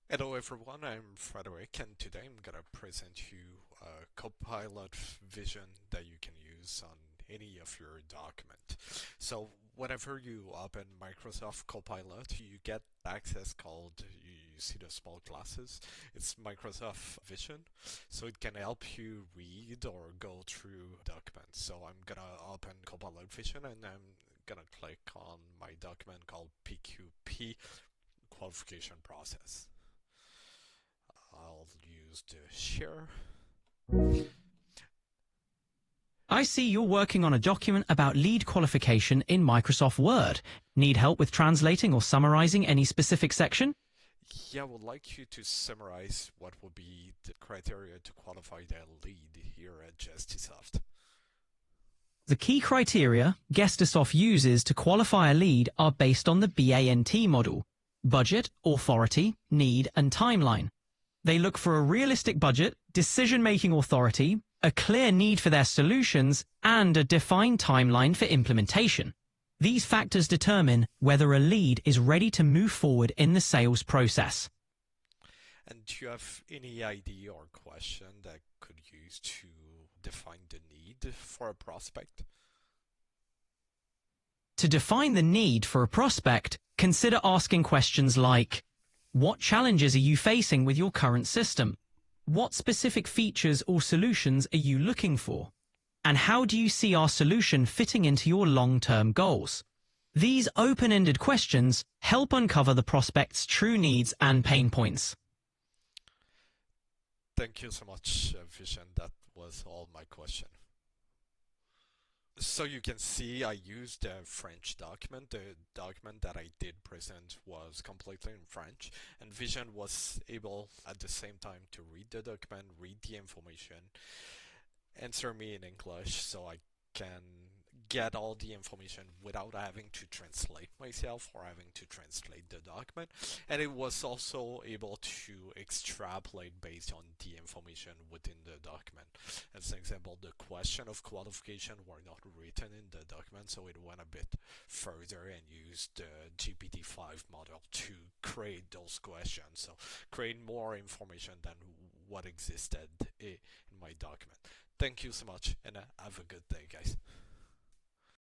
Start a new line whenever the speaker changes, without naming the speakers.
Hello everyone, I'm Frederick and today I'm gonna present you a Copilot Vision that you can use on any of your document. So whenever you open Microsoft Copilot, you get access called, you see the small glasses, it's Microsoft Vision. So it can help you read or go through documents. So I'm gonna open Copilot Vision and I'm gonna click on my document called PQP qualification process. I'll use the share.
I see you're working on a document about lead qualification in Microsoft Word. Need help with translating or summarizing any specific section?
Yeah, I would like you to summarize what would be the criteria to qualify the lead here at Gestisoft.
The key criteria Gestisoft uses to qualify a lead are based on the BANT model: budget, authority, need, and timeline. They look for a realistic budget, decision-making authority, a clear need for their solutions, and a defined timeline for implementation. These factors determine whether a lead is ready to move forward in the sales process.
And do you have any idea or question that could use to define the need for a prospect?
To define the need for a prospect, consider asking questions like, what challenges are you facing with your current system? What specific features or solutions are you looking for? And how do you see our solution fitting into your long-term goals? These open-ended questions help uncover the prospect's true needs and pain points.
Thank you so much, Vision. That was all my question. So you can see I used a French document. The document that I did present was completely in French, and Vision was able at the same time to read the document, read the information, answer me in English so I can get all the information without having to translate myself or having to translate the document. And it was also able to extrapolate based on the information within the document. As an example, the question of qualification were not written in the document, so it went a bit further and used the GPT-5 model to create those questions. So create more information than what existed in my document. Thank you so much and have a good day, guys.